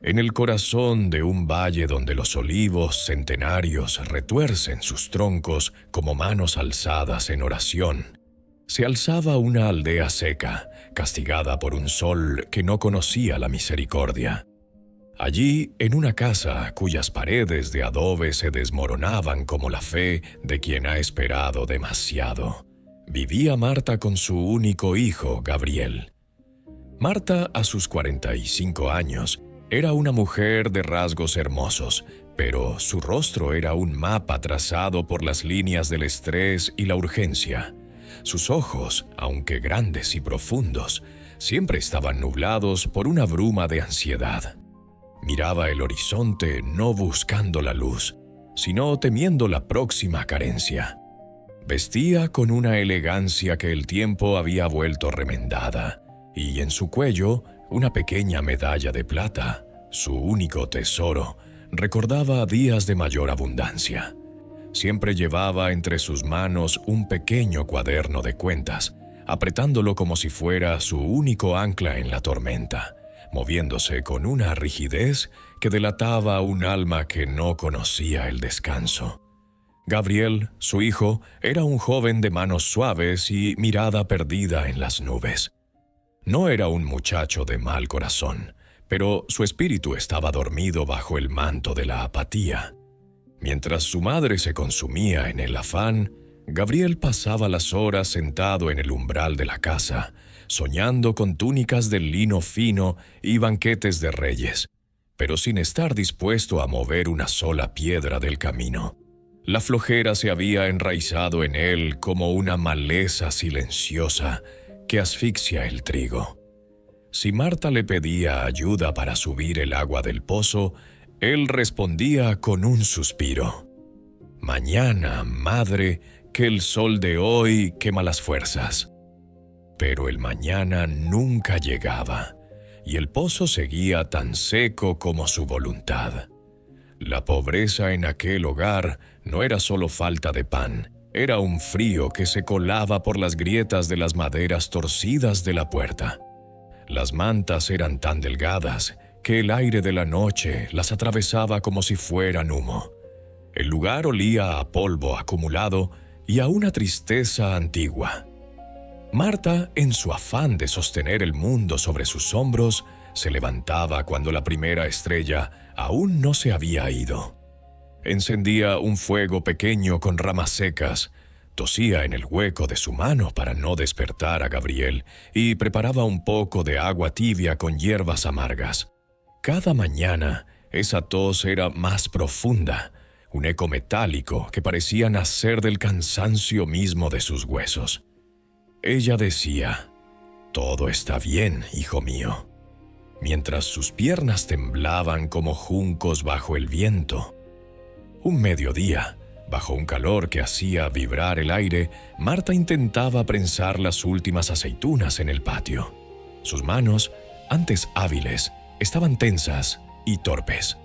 En el corazón de un valle donde los olivos centenarios retuercen sus troncos como manos alzadas en oración, se alzaba una aldea seca, castigada por un sol que no conocía la misericordia. Allí, en una casa cuyas paredes de adobe se desmoronaban como la fe de quien ha esperado demasiado, vivía Marta con su único hijo, Gabriel. Marta, a sus 45 años, era una mujer de rasgos hermosos, pero su rostro era un mapa trazado por las líneas del estrés y la urgencia. Sus ojos, aunque grandes y profundos, siempre estaban nublados por una bruma de ansiedad. Miraba el horizonte no buscando la luz, sino temiendo la próxima carencia. Vestía con una elegancia que el tiempo había vuelto remendada, y en su cuello una pequeña medalla de plata, su único tesoro, recordaba días de mayor abundancia. Siempre llevaba entre sus manos un pequeño cuaderno de cuentas, apretándolo como si fuera su único ancla en la tormenta, moviéndose con una rigidez que delataba un alma que no conocía el descanso. Gabriel, su hijo, era un joven de manos suaves y mirada perdida en las nubes. No era un muchacho de mal corazón, pero su espíritu estaba dormido bajo el manto de la apatía. Mientras su madre se consumía en el afán, Gabriel pasaba las horas sentado en el umbral de la casa, soñando con túnicas de lino fino y banquetes de reyes, pero sin estar dispuesto a mover una sola piedra del camino. La flojera se había enraizado en él como una maleza silenciosa que asfixia el trigo. Si Marta le pedía ayuda para subir el agua del pozo, él respondía con un suspiro. «Mañana, madre, que el sol de hoy quema las fuerzas». Pero el mañana nunca llegaba, y el pozo seguía tan seco como su voluntad. La pobreza en aquel hogar no era solo falta de pan, era un frío que se colaba por las grietas de las maderas torcidas de la puerta. Las mantas eran tan delgadas que el aire de la noche las atravesaba como si fueran humo. El lugar olía a polvo acumulado y a una tristeza antigua. Marta, en su afán de sostener el mundo sobre sus hombros, se levantaba cuando la primera estrella aún no se había ido. Encendía un fuego pequeño con ramas secas, tosía en el hueco de su mano para no despertar a Gabriel y preparaba un poco de agua tibia con hierbas amargas. Cada mañana esa tos era más profunda, un eco metálico que parecía nacer del cansancio mismo de sus huesos. Ella decía: «Todo está bien, hijo mío», mientras sus piernas temblaban como juncos bajo el viento. Un mediodía, bajo un calor que hacía vibrar el aire, Marta intentaba prensar las últimas aceitunas en el patio. Sus manos, antes hábiles, estaban tensas y torpes.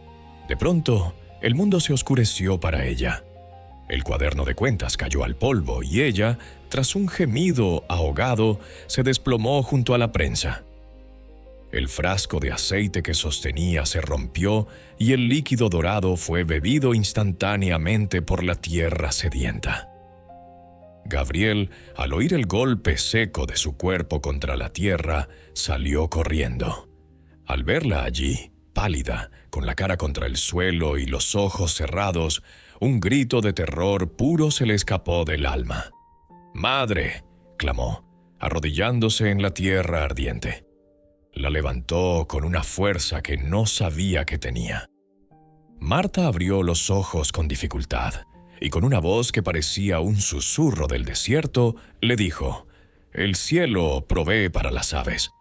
De pronto, el mundo se oscureció para ella. El cuaderno de cuentas cayó al polvo y ella, tras un gemido ahogado, se desplomó junto a la prensa. El frasco de aceite que sostenía se rompió y el líquido dorado fue bebido instantáneamente por la tierra sedienta. Gabriel, al oír el golpe seco de su cuerpo contra la tierra, salió corriendo. Al verla allí, pálida, con la cara contra el suelo y los ojos cerrados, un grito de terror puro se le escapó del alma. «¡Madre!», clamó, arrodillándose en la tierra ardiente. La levantó con una fuerza que no sabía que tenía. Marta abrió los ojos con dificultad y con una voz que parecía un susurro del desierto, le dijo: «El cielo provee para las aves,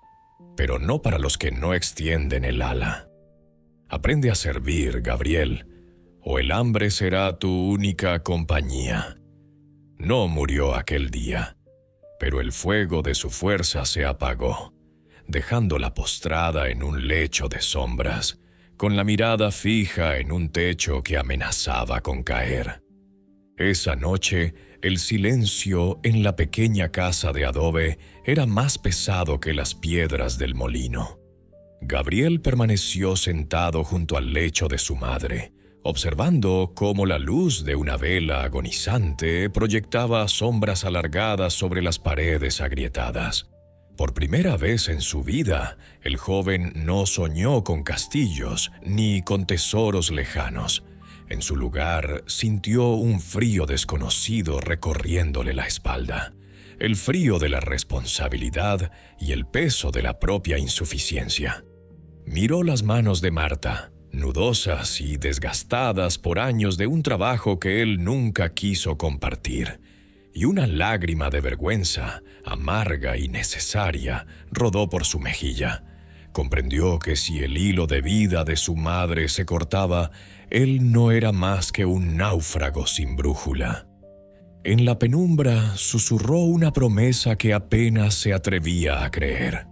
pero no para los que no extienden el ala. Aprende a servir, Gabriel, o el hambre será tu única compañía». No murió aquel día, pero el fuego de su fuerza se apagó, dejándola postrada en un lecho de sombras, con la mirada fija en un techo que amenazaba con caer. Esa noche, el silencio en la pequeña casa de adobe era más pesado que las piedras del molino. Gabriel permaneció sentado junto al lecho de su madre, observando cómo la luz de una vela agonizante proyectaba sombras alargadas sobre las paredes agrietadas. Por primera vez en su vida, el joven no soñó con castillos ni con tesoros lejanos. En su lugar, sintió un frío desconocido recorriéndole la espalda, el frío de la responsabilidad y el peso de la propia insuficiencia. Miró las manos de Marta, nudosas y desgastadas por años de un trabajo que él nunca quiso compartir, y una lágrima de vergüenza, amarga y necesaria, rodó por su mejilla. Comprendió que si el hilo de vida de su madre se cortaba, él no era más que un náufrago sin brújula. En la penumbra susurró una promesa que apenas se atrevía a creer.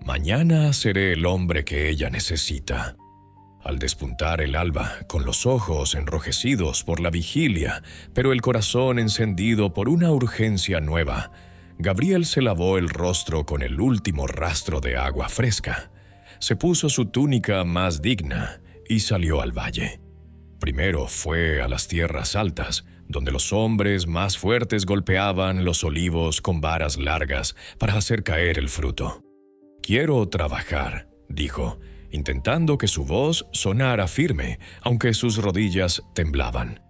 Mañana seré el hombre que ella necesita. Al despuntar el alba, con los ojos enrojecidos por la vigilia, pero el corazón encendido por una urgencia nueva, Gabriel se lavó el rostro con el último rastro de agua fresca, se puso su túnica más digna y salió al valle. Primero fue a las tierras altas, donde los hombres más fuertes golpeaban los olivos con varas largas para hacer caer el fruto. «Quiero trabajar», dijo, intentando que su voz sonara firme, aunque sus rodillas temblaban.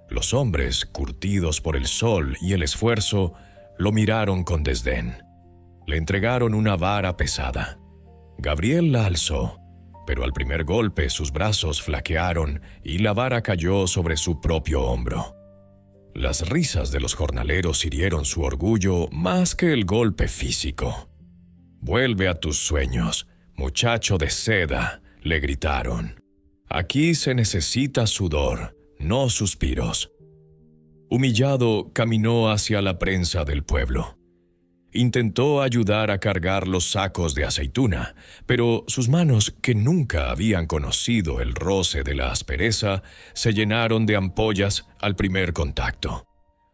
Los hombres, curtidos por el sol y el esfuerzo, lo miraron con desdén. Le entregaron una vara pesada. Gabriel la alzó, pero al primer golpe sus brazos flaquearon y la vara cayó sobre su propio hombro. Las risas de los jornaleros hirieron su orgullo más que el golpe físico. «Vuelve a tus sueños, muchacho de seda», le gritaron. «Aquí se necesita sudor, no suspiros». Humillado, caminó hacia la prensa del pueblo. Intentó ayudar a cargar los sacos de aceituna, pero sus manos, que nunca habían conocido el roce de la aspereza, se llenaron de ampollas al primer contacto.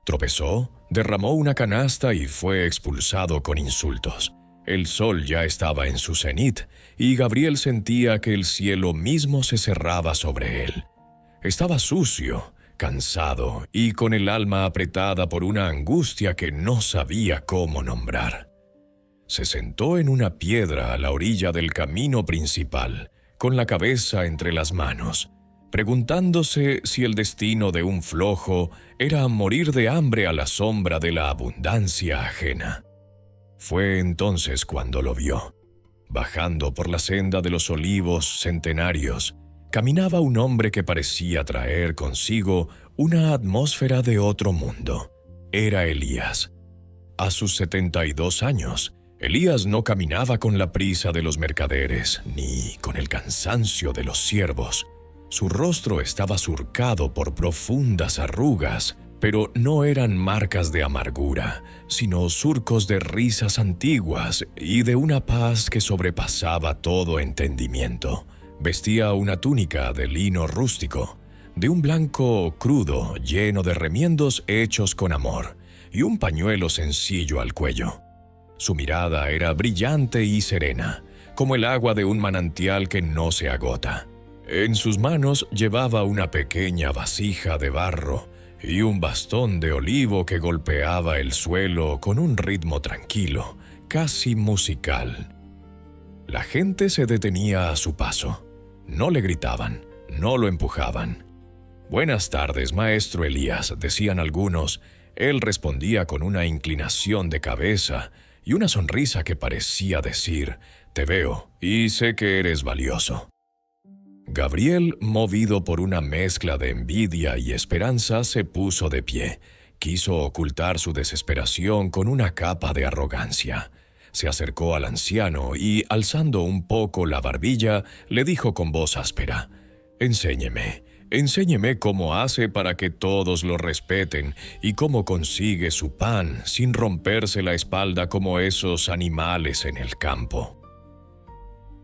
Tropezó, derramó una canasta y fue expulsado con insultos. El sol ya estaba en su cenit y Gabriel sentía que el cielo mismo se cerraba sobre él. Estaba sucio, cansado y con el alma apretada por una angustia que no sabía cómo nombrar. Se sentó en una piedra a la orilla del camino principal, con la cabeza entre las manos, preguntándose si el destino de un flojo era morir de hambre a la sombra de la abundancia ajena. Fue entonces cuando lo vio. Bajando por la senda de los olivos centenarios, caminaba un hombre que parecía traer consigo una atmósfera de otro mundo. Era Elías. A sus 72 años, Elías no caminaba con la prisa de los mercaderes, ni con el cansancio de los siervos. Su rostro estaba surcado por profundas arrugas, pero no eran marcas de amargura, sino surcos de risas antiguas y de una paz que sobrepasaba todo entendimiento. Vestía una túnica de lino rústico, de un blanco crudo lleno de remiendos hechos con amor, y un pañuelo sencillo al cuello. Su mirada era brillante y serena, como el agua de un manantial que no se agota. En sus manos llevaba una pequeña vasija de barro y un bastón de olivo que golpeaba el suelo con un ritmo tranquilo, casi musical. La gente se detenía a su paso. No le gritaban, no lo empujaban. «Buenas tardes, maestro Elías», decían algunos. Él respondía con una inclinación de cabeza y una sonrisa que parecía decir: «Te veo y sé que eres valioso». Gabriel, movido por una mezcla de envidia y esperanza, se puso de pie. Quiso ocultar su desesperación con una capa de arrogancia. Se acercó al anciano y, alzando un poco la barbilla, le dijo con voz áspera: Enséñeme cómo hace para que todos lo respeten y cómo consigue su pan sin romperse la espalda como esos animales en el campo».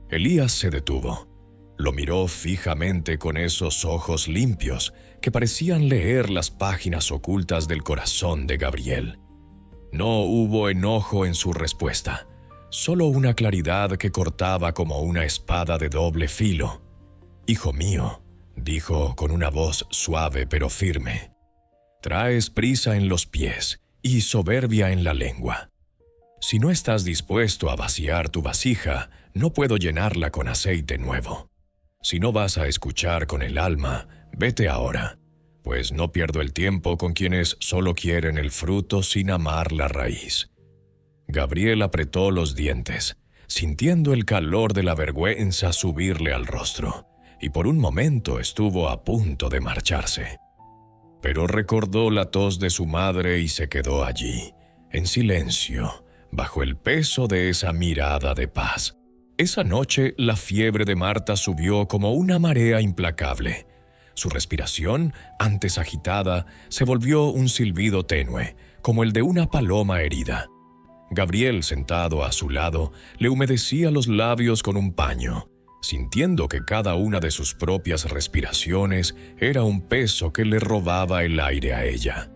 Elías se detuvo. Lo miró fijamente con esos ojos limpios que parecían leer las páginas ocultas del corazón de Gabriel. No hubo enojo en su respuesta, solo una claridad que cortaba como una espada de doble filo. «Hijo mío», dijo con una voz suave pero firme, «traes prisa en los pies y soberbia en la lengua. Si no estás dispuesto a vaciar tu vasija, no puedo llenarla con aceite nuevo. Si no vas a escuchar con el alma, vete ahora, pues no pierdo el tiempo con quienes solo quieren el fruto sin amar la raíz». Gabriel apretó los dientes, sintiendo el calor de la vergüenza subirle al rostro, y por un momento estuvo a punto de marcharse. Pero recordó la tos de su madre y se quedó allí, en silencio, bajo el peso de esa mirada de paz. Esa noche la fiebre de Marta subió como una marea implacable. Su respiración, antes agitada, se volvió un silbido tenue, como el de una paloma herida. Gabriel, sentado a su lado, le humedecía los labios con un paño, sintiendo que cada una de sus propias respiraciones era un peso que le robaba el aire a ella.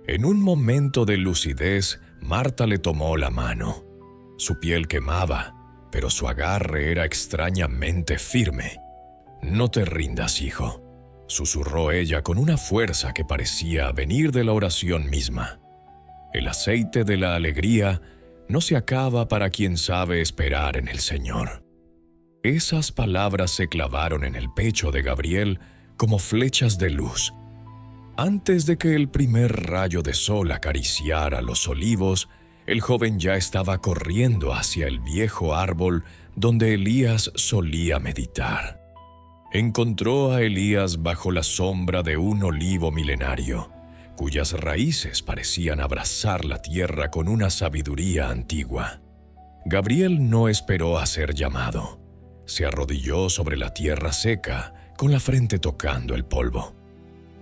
En un momento de lucidez, Marta le tomó la mano. Su piel quemaba, pero su agarre era extrañamente firme. «No te rindas, hijo», susurró ella con una fuerza que parecía venir de la oración misma. «El aceite de la alegría no se acaba para quien sabe esperar en el Señor». Esas palabras se clavaron en el pecho de Gabriel como flechas de luz. Antes de que el primer rayo de sol acariciara los olivos, el joven ya estaba corriendo hacia el viejo árbol donde Elías solía meditar. Encontró a Elías bajo la sombra de un olivo milenario, cuyas raíces parecían abrazar la tierra con una sabiduría antigua. Gabriel no esperó a ser llamado. Se arrodilló sobre la tierra seca, con la frente tocando el polvo.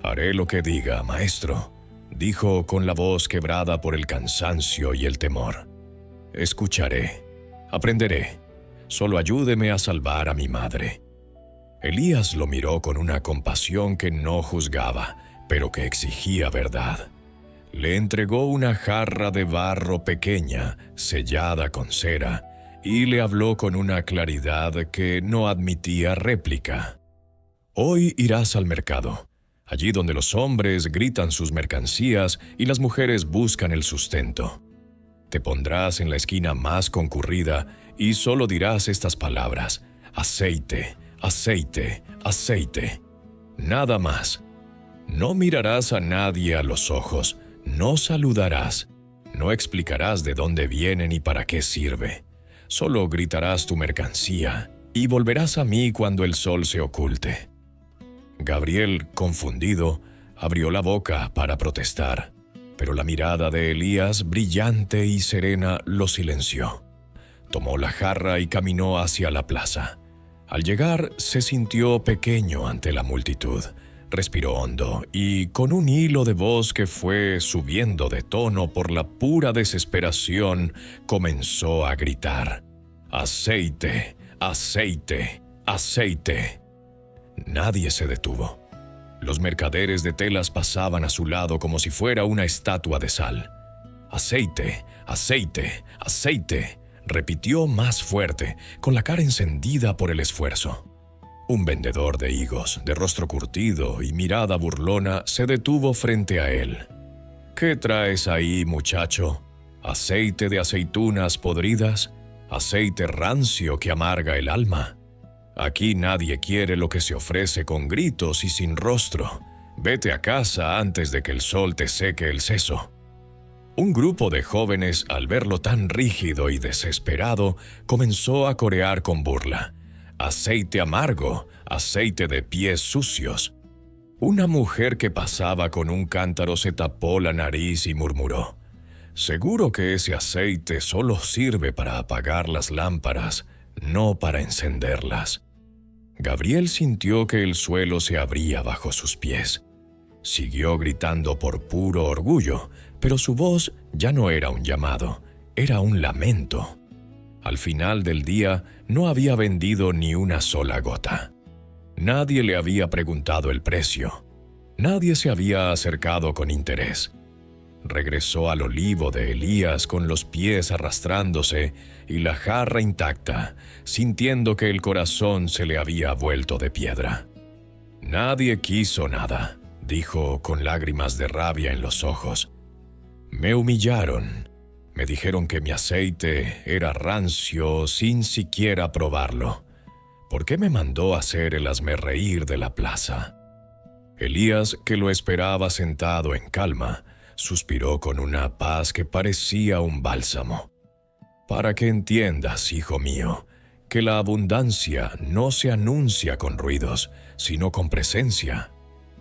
«Haré lo que diga, maestro», dijo con la voz quebrada por el cansancio y el temor. «Escucharé, aprenderé, solo ayúdeme a salvar a mi madre». Elías lo miró con una compasión que no juzgaba, pero que exigía verdad. Le entregó una jarra de barro pequeña, sellada con cera, y le habló con una claridad que no admitía réplica. «Hoy irás al mercado, allí donde los hombres gritan sus mercancías y las mujeres buscan el sustento. Te pondrás en la esquina más concurrida y solo dirás estas palabras: aceite, aceite, aceite. Nada más. No mirarás a nadie a los ojos, no saludarás, no explicarás de dónde viene ni para qué sirve. Solo gritarás tu mercancía y volverás a mí cuando el sol se oculte». Gabriel, confundido, abrió la boca para protestar, pero la mirada de Elías, brillante y serena, lo silenció. Tomó la jarra y caminó hacia la plaza. Al llegar, se sintió pequeño ante la multitud. Respiró hondo y, con un hilo de voz que fue subiendo de tono por la pura desesperación, comenzó a gritar: «¡Aceite! ¡Aceite! ¡Aceite!». Nadie se detuvo. Los mercaderes de telas pasaban a su lado como si fuera una estatua de sal. «Aceite, aceite, aceite», repitió más fuerte, con la cara encendida por el esfuerzo. Un vendedor de higos, de rostro curtido y mirada burlona, se detuvo frente a él. «¿Qué traes ahí, muchacho? ¿Aceite de aceitunas podridas? ¿Aceite rancio que amarga el alma? Aquí nadie quiere lo que se ofrece con gritos y sin rostro. Vete a casa antes de que el sol te seque el seso». Un grupo de jóvenes, al verlo tan rígido y desesperado, comenzó a corear con burla: «Aceite amargo, aceite de pies sucios». Una mujer que pasaba con un cántaro se tapó la nariz y murmuró: «Seguro que ese aceite solo sirve para apagar las lámparas, no para encenderlas». Gabriel sintió que el suelo se abría bajo sus pies. Siguió gritando por puro orgullo, pero su voz ya no era un llamado, era un lamento. Al final del día no había vendido ni una sola gota. Nadie le había preguntado el precio. Nadie se había acercado con interés. regresó al olivo de Elías con los pies arrastrándose y la jarra intacta, sintiendo que el corazón se le había vuelto de piedra. «Nadie quiso nada», dijo con lágrimas de rabia en los ojos. «Me humillaron. Me dijeron que mi aceite era rancio sin siquiera probarlo. ¿Por qué me mandó hacer el hazmerreír de la plaza?» Elías, que lo esperaba sentado en calma, suspiró con una paz que parecía un bálsamo. «Para que entiendas, hijo mío, que la abundancia no se anuncia con ruidos, sino con presencia.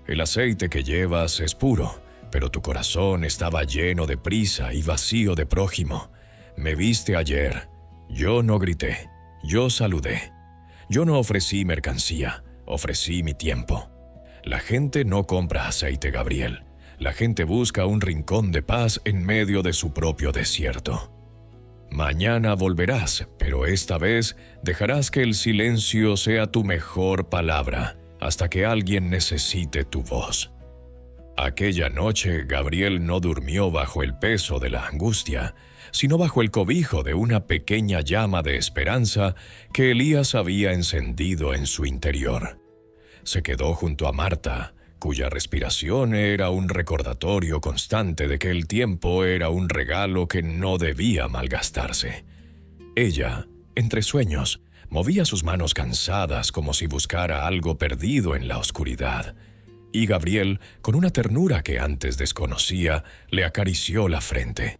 El aceite que llevas es puro, pero tu corazón estaba lleno de prisa y vacío de prójimo. Me viste ayer. Yo no grité, yo saludé. Yo no ofrecí mercancía, ofrecí mi tiempo. La gente no compra aceite, Gabriel. La gente busca un rincón de paz en medio de su propio desierto. Mañana volverás, pero esta vez dejarás que el silencio sea tu mejor palabra hasta que alguien necesite tu voz». Aquella noche, Gabriel no durmió bajo el peso de la angustia, sino bajo el cobijo de una pequeña llama de esperanza que Elías había encendido en su interior. Se quedó junto a Marta, cuya respiración era un recordatorio constante de que el tiempo era un regalo que no debía malgastarse. Ella, entre sueños, movía sus manos cansadas como si buscara algo perdido en la oscuridad. Y Gabriel, con una ternura que antes desconocía, le acarició la frente.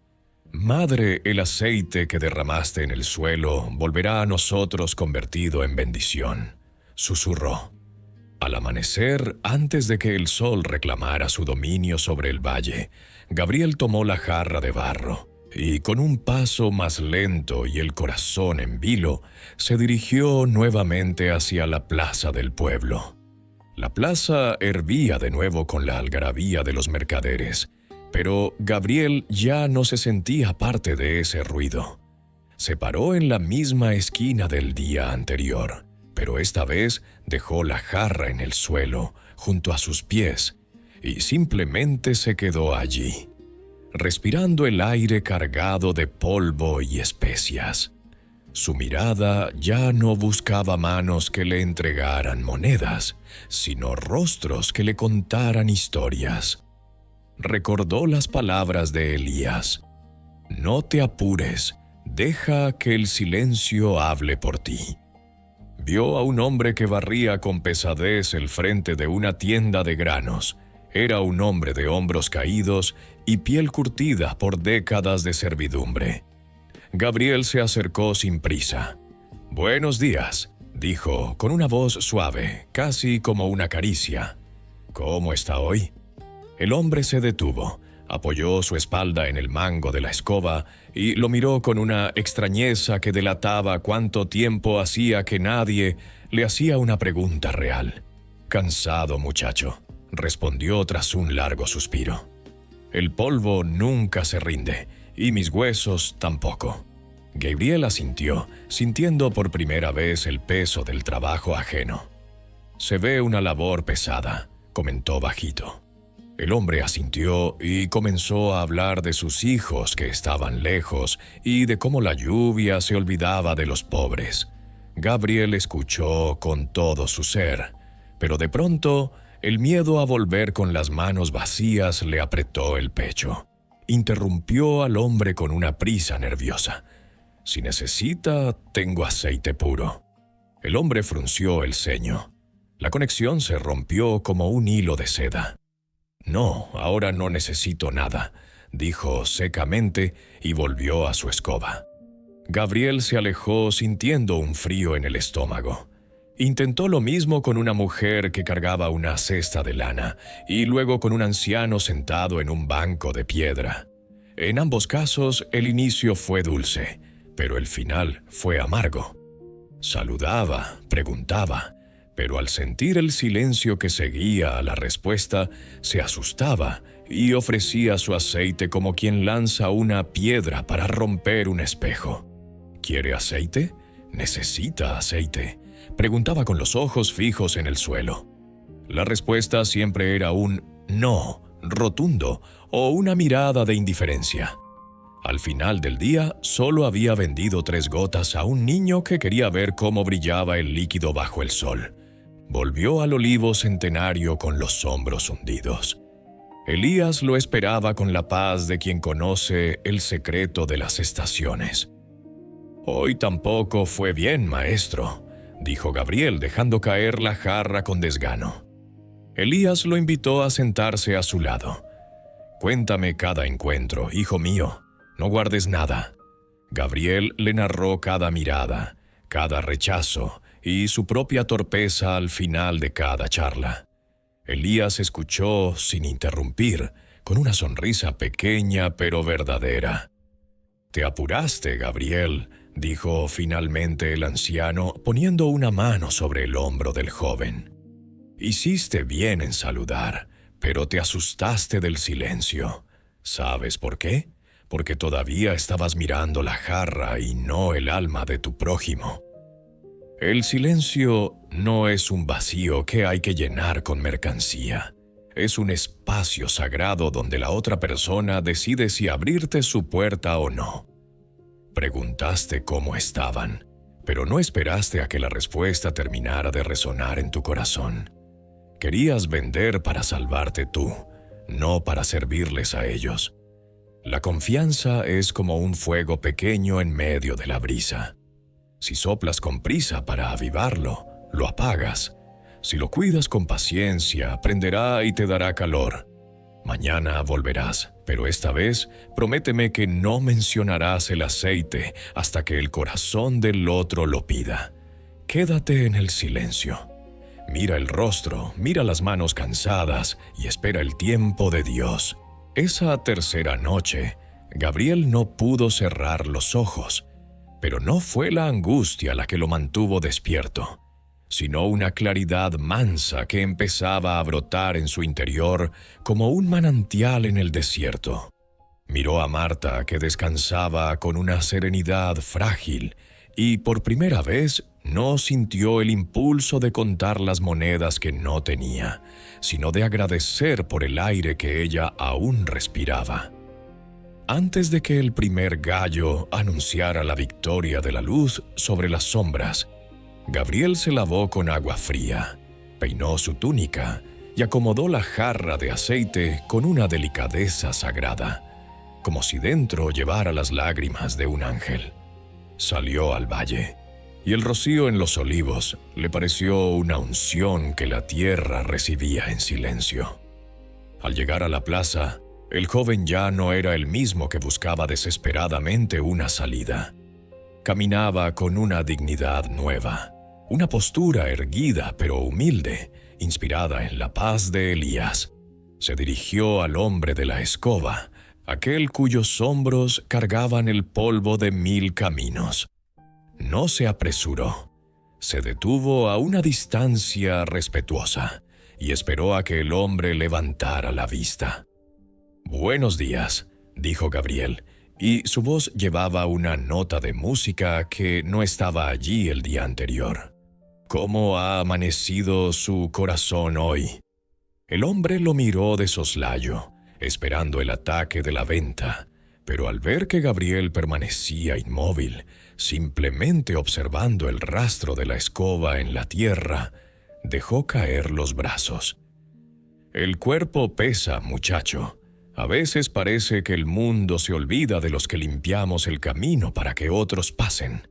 «Madre, el aceite que derramaste en el suelo volverá a nosotros convertido en bendición», susurró. Al amanecer, antes de que el sol reclamara su dominio sobre el valle, Gabriel tomó la jarra de barro y, con un paso más lento y el corazón en vilo, se dirigió nuevamente hacia la plaza del pueblo. La plaza hervía de nuevo con la algarabía de los mercaderes, pero Gabriel ya no se sentía parte de ese ruido. Se paró en la misma esquina del día anterior, pero esta vez dejó la jarra en el suelo, junto a sus pies, y simplemente se quedó allí, respirando el aire cargado de polvo y especias. Su mirada ya no buscaba manos que le entregaran monedas, sino rostros que le contaran historias. Recordó las palabras de Elías: «No te apures, deja que el silencio hable por ti». Vio a un hombre que barría con pesadez el frente de una tienda de granos. Era un hombre de hombros caídos y piel curtida por décadas de servidumbre. Gabriel se acercó sin prisa. «Buenos días», dijo con una voz suave, casi como una caricia. «¿Cómo está hoy?» El hombre se detuvo, apoyó su espalda en el mango de la escoba y lo miró con una extrañeza que delataba cuánto tiempo hacía que nadie le hacía una pregunta real. «Cansado, muchacho», respondió tras un largo suspiro. «El polvo nunca se rinde, y mis huesos tampoco». Gabriel asintió, sintiendo por primera vez el peso del trabajo ajeno. «Se ve una labor pesada», comentó bajito. El hombre asintió y comenzó a hablar de sus hijos que estaban lejos y de cómo la lluvia se olvidaba de los pobres. Gabriel escuchó con todo su ser, pero de pronto el miedo a volver con las manos vacías le apretó el pecho. Interrumpió al hombre con una prisa nerviosa. «Si necesita, tengo aceite puro». El hombre frunció el ceño. La conexión se rompió como un hilo de seda. «No, ahora no necesito nada», dijo secamente y volvió a su escoba. Gabriel se alejó sintiendo un frío en el estómago. Intentó lo mismo con una mujer que cargaba una cesta de lana y luego con un anciano sentado en un banco de piedra. En ambos casos el inicio fue dulce, pero el final fue amargo. Saludaba, preguntaba, pero al sentir el silencio que seguía a la respuesta, se asustaba y ofrecía su aceite como quien lanza una piedra para romper un espejo. «¿Quiere aceite? ¿Necesita aceite?», preguntaba con los ojos fijos en el suelo. La respuesta siempre era un «no», rotundo o una mirada de indiferencia. Al final del día, solo había vendido 3 gotas a un niño que quería ver cómo brillaba el líquido bajo el sol. Volvió al olivo centenario con los hombros hundidos. Elías lo esperaba con la paz de quien conoce el secreto de las estaciones. «Hoy tampoco fue bien, maestro», dijo Gabriel, dejando caer la jarra con desgano. Elías lo invitó a sentarse a su lado. «Cuéntame cada encuentro, hijo mío. No guardes nada». Gabriel le narró cada mirada, cada rechazo y su propia torpeza al final de cada charla. Elías escuchó sin interrumpir, con una sonrisa pequeña pero verdadera. «Te apuraste, Gabriel», dijo finalmente el anciano, poniendo una mano sobre el hombro del joven. «Hiciste bien en saludar, pero te asustaste del silencio. ¿Sabes por qué? Porque todavía estabas mirando la jarra y no el alma de tu prójimo. El silencio no es un vacío que hay que llenar con mercancía. Es un espacio sagrado donde la otra persona decide si abrirte su puerta o no. Preguntaste cómo estaban, pero no esperaste a que la respuesta terminara de resonar en tu corazón. Querías vender para salvarte tú, no para servirles a ellos. La confianza es como un fuego pequeño en medio de la brisa. Si soplas con prisa para avivarlo, lo apagas. Si lo cuidas con paciencia, prenderá y te dará calor. Mañana volverás, pero esta vez prométeme que no mencionarás el aceite hasta que el corazón del otro lo pida. Quédate en el silencio. Mira el rostro, mira las manos cansadas y espera el tiempo de Dios. Esa tercera noche, Gabriel no pudo cerrar los ojos, pero no fue la angustia la que lo mantuvo despierto, sino una claridad mansa que empezaba a brotar en su interior como un manantial en el desierto. Miró a Marta, que descansaba con una serenidad frágil, y por primera vez no sintió el impulso de contar las monedas que no tenía, sino de agradecer por el aire que ella aún respiraba. Antes de que el primer gallo anunciara la victoria de la luz sobre las sombras, Gabriel se lavó con agua fría, peinó su túnica y acomodó la jarra de aceite con una delicadeza sagrada, como si dentro llevara las lágrimas de un ángel. Salió al valle, y el rocío en los olivos le pareció una unción que la tierra recibía en silencio. Al llegar a la plaza, el joven ya no era el mismo que buscaba desesperadamente una salida. Caminaba con una dignidad nueva, una postura erguida pero humilde, inspirada en la paz de Elías. Se dirigió al hombre de la escoba, aquel cuyos hombros cargaban el polvo de 1000 caminos. No se apresuró. Se detuvo a una distancia respetuosa y esperó a que el hombre levantara la vista. «Buenos días», dijo Gabriel, y su voz llevaba una nota de música que no estaba allí el día anterior. «¿Cómo ha amanecido su corazón hoy?» El hombre lo miró de soslayo, esperando el ataque de la venta, pero al ver que Gabriel permanecía inmóvil, simplemente observando el rastro de la escoba en la tierra, dejó caer los brazos. «El cuerpo pesa, muchacho. A veces parece que el mundo se olvida de los que limpiamos el camino para que otros pasen».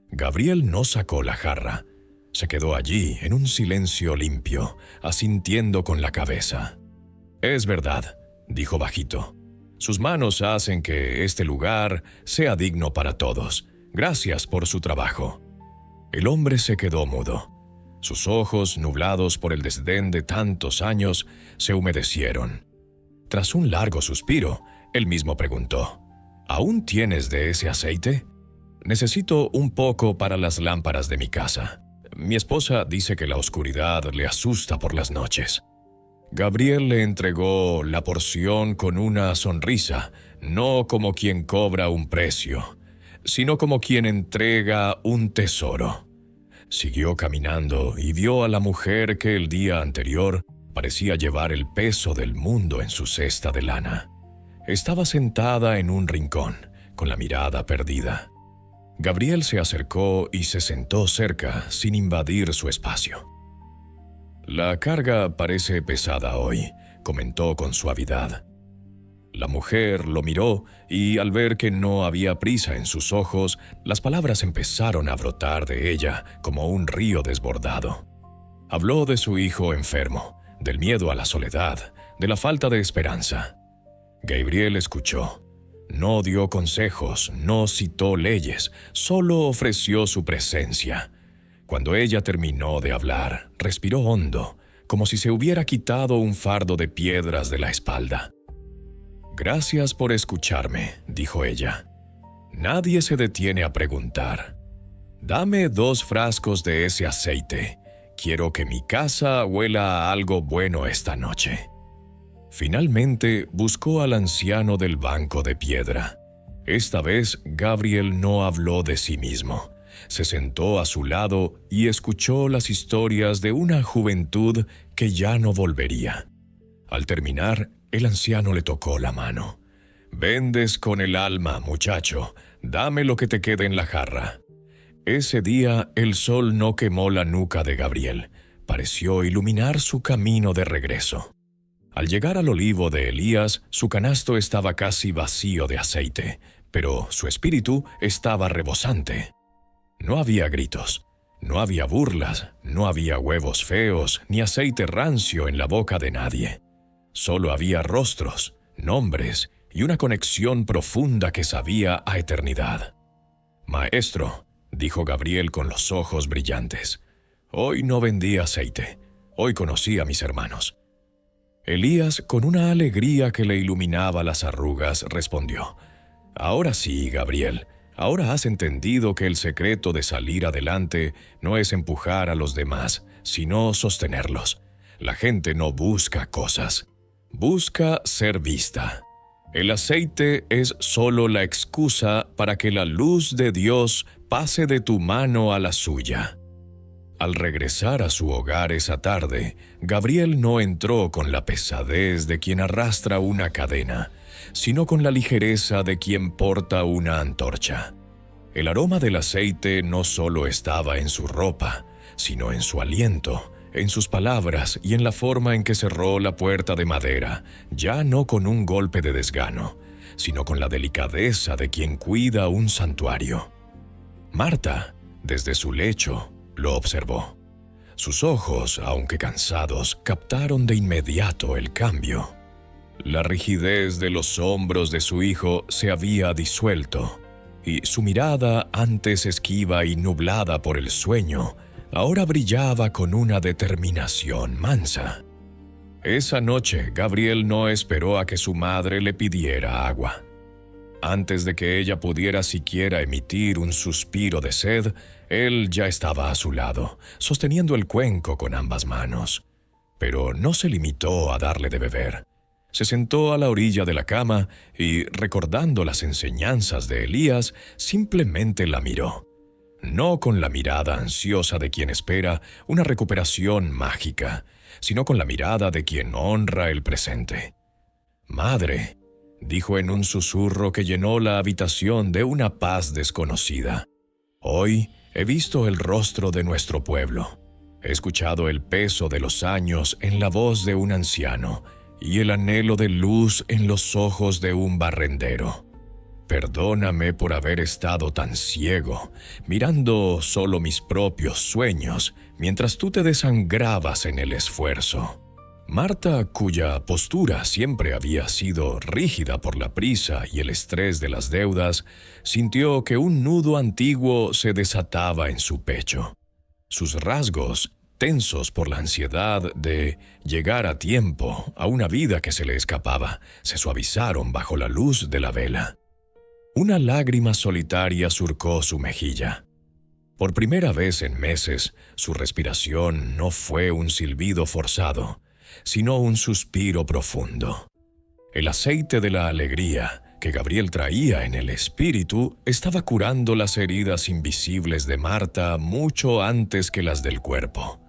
Gabriel no sacó la jarra. Se quedó allí en un silencio limpio, asintiendo con la cabeza. «Es verdad», dijo bajito. «Sus manos hacen que este lugar sea digno para todos. Gracias por su trabajo». El hombre se quedó mudo. Sus ojos, nublados por el desdén de tantos años, se humedecieron. Tras un largo suspiro, él mismo preguntó: «¿Aún tienes de ese aceite?» «Necesito un poco para las lámparas de mi casa. Mi esposa dice que la oscuridad le asusta por las noches». Gabriel le entregó la porción con una sonrisa, no como quien cobra un precio, sino como quien entrega un tesoro. Siguió caminando y vio a la mujer que el día anterior Parecía llevar el peso del mundo en su cesta de lana. Estaba sentada en un rincón, con la mirada perdida. Gabriel se acercó y se sentó cerca, sin invadir su espacio. «La carga parece pesada hoy», comentó con suavidad. La mujer lo miró y, al ver que no había prisa en sus ojos, las palabras empezaron a brotar de ella como un río desbordado. Habló de su hijo enfermo, del miedo a la soledad, de la falta de esperanza. Gabriel escuchó. No dio consejos, no citó leyes, solo ofreció su presencia. Cuando ella terminó de hablar, respiró hondo, como si se hubiera quitado un fardo de piedras de la espalda. «Gracias por escucharme», dijo ella. «Nadie se detiene a preguntar. Dame 2 frascos de ese aceite. Quiero que mi casa huela a algo bueno esta noche». Finalmente buscó al anciano del banco de piedra. Esta vez Gabriel no habló de sí mismo. Se sentó a su lado y escuchó las historias de una juventud que ya no volvería. Al terminar, el anciano le tocó la mano. «Vendes con el alma, muchacho. Dame lo que te quede en la jarra». Ese día el sol no quemó la nuca de Gabriel. Pareció iluminar su camino de regreso. Al llegar al olivo de Elías, su canasto estaba casi vacío de aceite, pero su espíritu estaba rebosante. No había gritos, no había burlas, no había huevos feos ni aceite rancio en la boca de nadie. Solo había rostros, nombres y una conexión profunda que sabía a eternidad. «Maestro», dijo Gabriel con los ojos brillantes, «hoy no vendí aceite, hoy conocí a mis hermanos». Elías, con una alegría que le iluminaba las arrugas, respondió: «Ahora sí, Gabriel, ahora has entendido que el secreto de salir adelante no es empujar a los demás, sino sostenerlos. La gente no busca cosas, busca ser vista. El aceite es solo la excusa para que la luz de Dios pase de tu mano a la suya». Al regresar a su hogar esa tarde, Gabriel no entró con la pesadez de quien arrastra una cadena, sino con la ligereza de quien porta una antorcha. El aroma del aceite no solo estaba en su ropa, sino en su aliento, en sus palabras y en la forma en que cerró la puerta de madera, ya no con un golpe de desgano, sino con la delicadeza de quien cuida un santuario. Marta, desde su lecho, lo observó. Sus ojos, aunque cansados, captaron de inmediato el cambio. La rigidez de los hombros de su hijo se había disuelto, y su mirada, antes esquiva y nublada por el sueño, ahora brillaba con una determinación mansa. Esa noche, Gabriel no esperó a que su madre le pidiera agua. Antes de que ella pudiera siquiera emitir un suspiro de sed, él ya estaba a su lado, sosteniendo el cuenco con ambas manos. Pero no se limitó a darle de beber. Se sentó a la orilla de la cama y, recordando las enseñanzas de Elías, simplemente la miró. No con la mirada ansiosa de quien espera una recuperación mágica, sino con la mirada de quien honra el presente. «Madre», dijo en un susurro que llenó la habitación de una paz desconocida, «hoy he visto el rostro de nuestro pueblo. He escuchado el peso de los años en la voz de un anciano y el anhelo de luz en los ojos de un barrendero. Perdóname por haber estado tan ciego, mirando solo mis propios sueños, mientras tú te desangrabas en el esfuerzo». Marta, cuya postura siempre había sido rígida por la prisa y el estrés de las deudas, sintió que un nudo antiguo se desataba en su pecho. Sus rasgos, tensos por la ansiedad de llegar a tiempo a una vida que se le escapaba, se suavizaron bajo la luz de la vela. Una lágrima solitaria surcó su mejilla. Por primera vez en meses, su respiración no fue un silbido forzado, sino un suspiro profundo. El aceite de la alegría que Gabriel traía en el espíritu estaba curando las heridas invisibles de Marta mucho antes que las del cuerpo.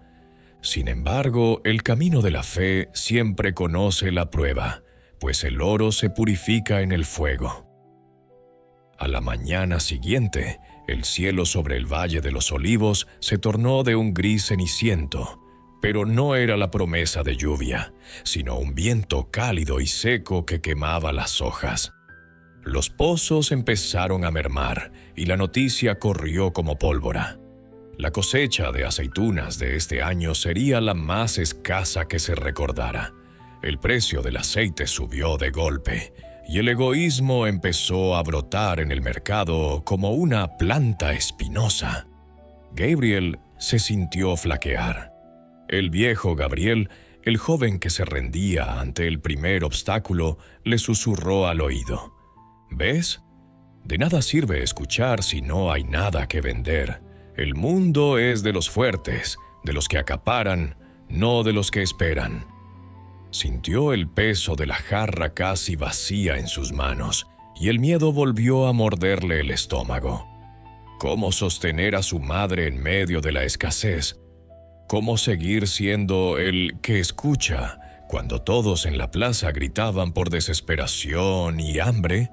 Sin embargo, el camino de la fe siempre conoce la prueba, pues el oro se purifica en el fuego. A la mañana siguiente, el cielo sobre el Valle de los Olivos se tornó de un gris ceniciento, pero no era la promesa de lluvia, sino un viento cálido y seco que quemaba las hojas. Los pozos empezaron a mermar y la noticia corrió como pólvora. La cosecha de aceitunas de este año sería la más escasa que se recordara. El precio del aceite subió de golpe y el egoísmo empezó a brotar en el mercado como una planta espinosa. Gabriel se sintió flaquear. El viejo Gabriel, el joven que se rendía ante el primer obstáculo, le susurró al oído: ¿ves? De nada sirve escuchar si no hay nada que vender. El mundo es de los fuertes, de los que acaparan, no de los que esperan. Sintió el peso de la jarra casi vacía en sus manos, y el miedo volvió a morderle el estómago. ¿Cómo sostener a su madre en medio de la escasez? ¿Cómo seguir siendo el que escucha cuando todos en la plaza gritaban por desesperación y hambre?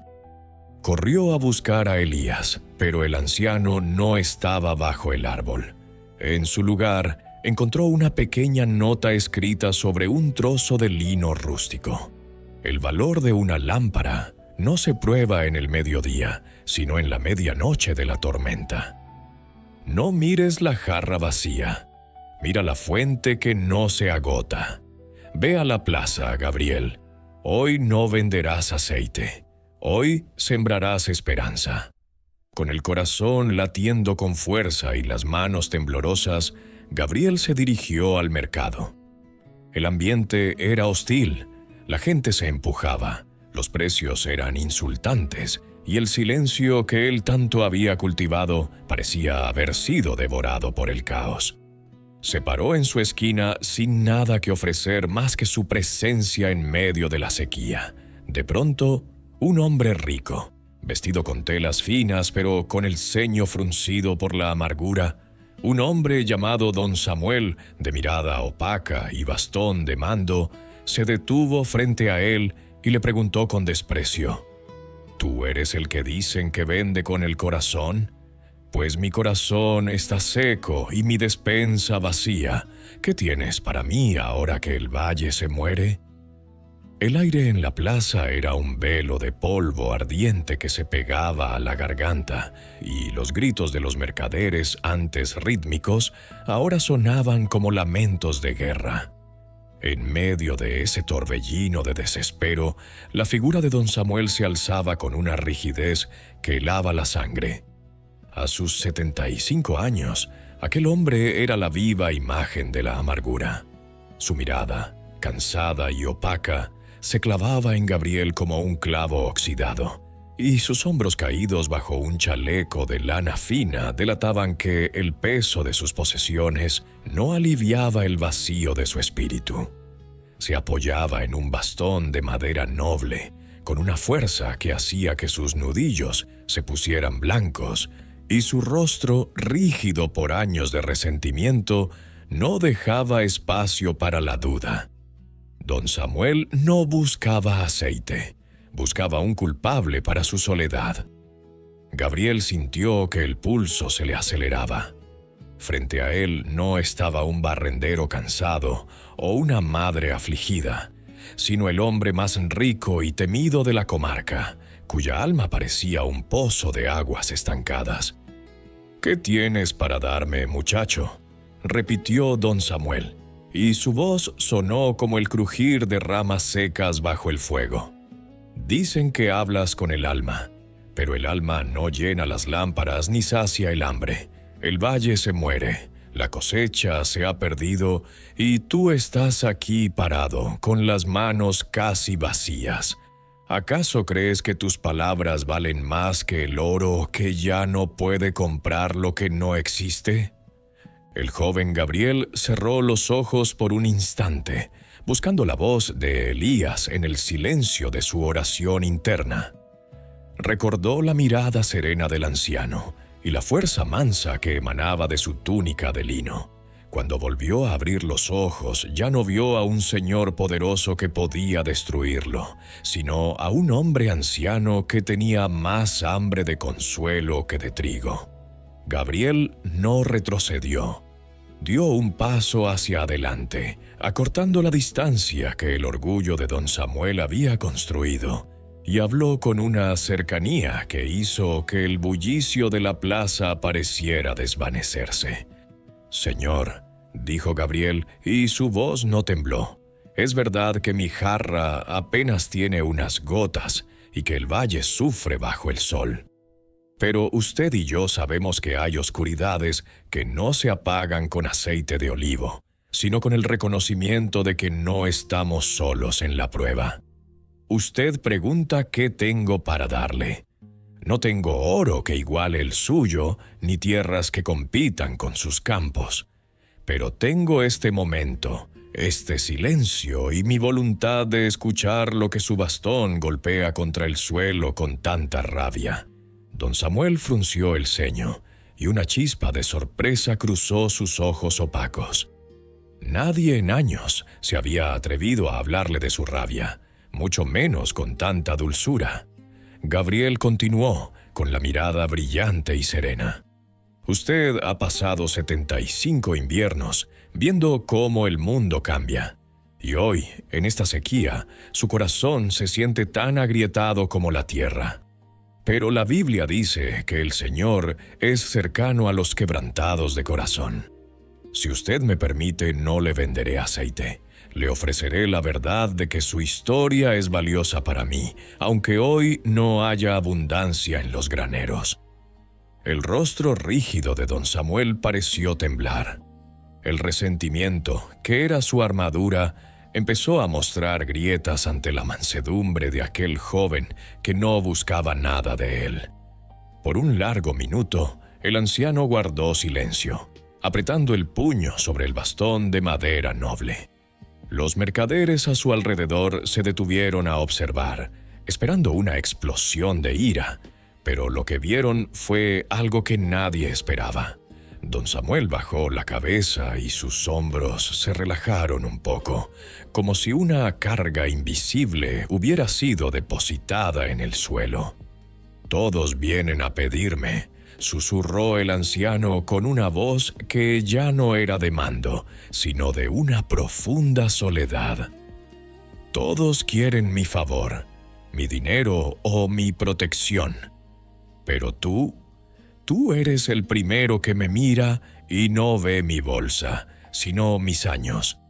Corrió a buscar a Elías, pero el anciano no estaba bajo el árbol. En su lugar, encontró una pequeña nota escrita sobre un trozo de lino rústico. El valor de una lámpara no se prueba en el mediodía, sino en la medianoche de la tormenta. No mires la jarra vacía. Mira la fuente que no se agota. Ve a la plaza, Gabriel. Hoy no venderás aceite. Hoy sembrarás esperanza. Con el corazón latiendo con fuerza y las manos temblorosas, Gabriel se dirigió al mercado. El ambiente era hostil, la gente se empujaba, los precios eran insultantes y el silencio que él tanto había cultivado parecía haber sido devorado por el caos. Se paró en su esquina sin nada que ofrecer más que su presencia en medio de la sequía. De pronto, un hombre rico, vestido con telas finas pero con el ceño fruncido por la amargura, un hombre llamado Don Samuel, de mirada opaca y bastón de mando, se detuvo frente a él y le preguntó con desprecio: ¿Tú eres el que dicen que vende con el corazón? Pues mi corazón está seco y mi despensa vacía. ¿Qué tienes para mí ahora que el valle se muere? El aire en la plaza era un velo de polvo ardiente que se pegaba a la garganta, y los gritos de los mercaderes, antes rítmicos, ahora sonaban como lamentos de guerra. En medio de ese torbellino de desespero, la figura de don Samuel se alzaba con una rigidez que helaba la sangre. A sus 75 años, aquel hombre era la viva imagen de la amargura. Su mirada, cansada y opaca, se clavaba en Gabriel como un clavo oxidado, y sus hombros caídos bajo un chaleco de lana fina delataban que el peso de sus posesiones no aliviaba el vacío de su espíritu. Se apoyaba en un bastón de madera noble, con una fuerza que hacía que sus nudillos se pusieran blancos, y su rostro, rígido por años de resentimiento, no dejaba espacio para la duda. Don Samuel no buscaba aceite, buscaba un culpable para su soledad. Gabriel sintió que el pulso se le aceleraba. Frente a él no estaba un barrendero cansado o una madre afligida, sino el hombre más rico y temido de la comarca, cuya alma parecía un pozo de aguas estancadas. «¿Qué tienes para darme, muchacho?», repitió don Samuel, y su voz sonó como el crujir de ramas secas bajo el fuego. «Dicen que hablas con el alma, pero el alma no llena las lámparas ni sacia el hambre. El valle se muere, la cosecha se ha perdido, y tú estás aquí parado, con las manos casi vacías. ¿Acaso crees que tus palabras valen más que el oro que ya no puede comprar lo que no existe?» El joven Gabriel cerró los ojos por un instante, buscando la voz de Elías en el silencio de su oración interna. Recordó la mirada serena del anciano y la fuerza mansa que emanaba de su túnica de lino. Cuando volvió a abrir los ojos, ya no vio a un señor poderoso que podía destruirlo, sino a un hombre anciano que tenía más hambre de consuelo que de trigo. Gabriel no retrocedió. Dio un paso hacia adelante, acortando la distancia que el orgullo de don Samuel había construido, y habló con una cercanía que hizo que el bullicio de la plaza pareciera desvanecerse. «Señor», dijo Gabriel, y su voz no tembló, «es verdad que mi jarra apenas tiene unas gotas y que el valle sufre bajo el sol. Pero usted y yo sabemos que hay oscuridades que no se apagan con aceite de olivo, sino con el reconocimiento de que no estamos solos en la prueba. Usted pregunta qué tengo para darle. No tengo oro que iguale el suyo, ni tierras que compitan con sus campos. Pero tengo este momento, este silencio y mi voluntad de escuchar lo que su bastón golpea contra el suelo con tanta rabia». Don Samuel frunció el ceño, y una chispa de sorpresa cruzó sus ojos opacos. Nadie en años se había atrevido a hablarle de su rabia, mucho menos con tanta dulzura. Gabriel continuó, con la mirada brillante y serena. «Usted ha pasado 75 inviernos viendo cómo el mundo cambia. Y hoy, en esta sequía, su corazón se siente tan agrietado como la tierra. Pero la Biblia dice que el Señor es cercano a los quebrantados de corazón. Si usted me permite, no le venderé aceite. Le ofreceré la verdad de que su historia es valiosa para mí, aunque hoy no haya abundancia en los graneros». El rostro rígido de don Samuel pareció temblar. El resentimiento, que era su armadura, empezó a mostrar grietas ante la mansedumbre de aquel joven que no buscaba nada de él. Por un largo minuto, el anciano guardó silencio, apretando el puño sobre el bastón de madera noble. Los mercaderes a su alrededor se detuvieron a observar, esperando una explosión de ira, pero lo que vieron fue algo que nadie esperaba. Don Samuel bajó la cabeza y sus hombros se relajaron un poco, como si una carga invisible hubiera sido depositada en el suelo. «Todos vienen a pedirme», susurró el anciano con una voz que ya no era de mando, sino de una profunda soledad. «Todos quieren mi favor, mi dinero o mi protección. Pero tú eres el primero que me mira y no ve mi bolsa, sino mis años».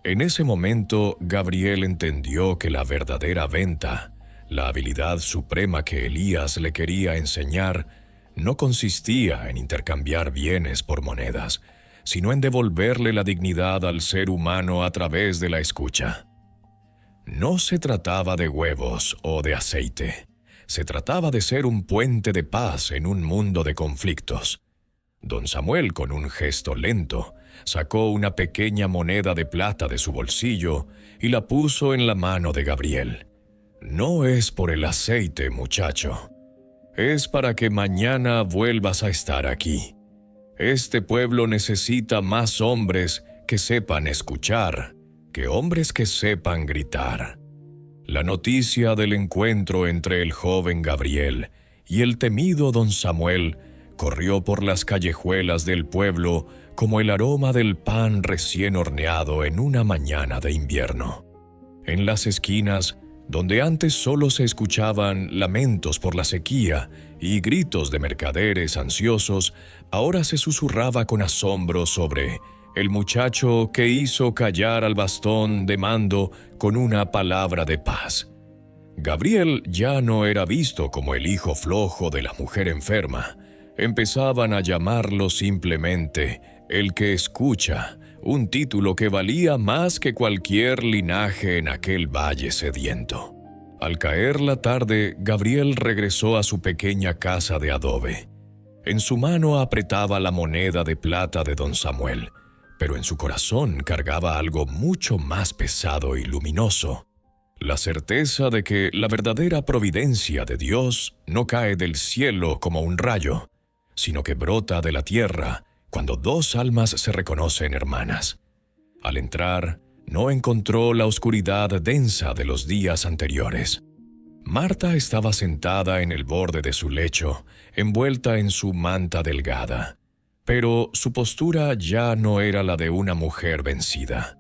En ese momento, Gabriel entendió que la verdadera venta, la habilidad suprema que Elías le quería enseñar, no consistía en intercambiar bienes por monedas, sino en devolverle la dignidad al ser humano a través de la escucha. No se trataba de huevos o de aceite. Se trataba de ser un puente de paz en un mundo de conflictos. Don Samuel, con un gesto lento, sacó una pequeña moneda de plata de su bolsillo y la puso en la mano de Gabriel. «No es por el aceite, muchacho. Es para que mañana vuelvas a estar aquí. Este pueblo necesita más hombres que sepan escuchar que hombres que sepan gritar». La noticia del encuentro entre el joven Gabriel y el temido don Samuel corrió por las callejuelas del pueblo como el aroma del pan recién horneado en una mañana de invierno. En las esquinas, donde antes solo se escuchaban lamentos por la sequía y gritos de mercaderes ansiosos, ahora se susurraba con asombro sobre el muchacho que hizo callar al bastón de mando con una palabra de paz. Gabriel ya no era visto como el hijo flojo de la mujer enferma. Empezaban a llamarlo simplemente el que escucha, un título que valía más que cualquier linaje en aquel valle sediento. Al caer la tarde, Gabriel regresó a su pequeña casa de adobe. En su mano apretaba la moneda de plata de don Samuel, pero en su corazón cargaba algo mucho más pesado y luminoso: la certeza de que la verdadera providencia de Dios no cae del cielo como un rayo, sino que brota de la tierra, cuando dos almas se reconocen hermanas. Al entrar, no encontró la oscuridad densa de los días anteriores. Marta estaba sentada en el borde de su lecho, envuelta en su manta delgada, pero su postura ya no era la de una mujer vencida.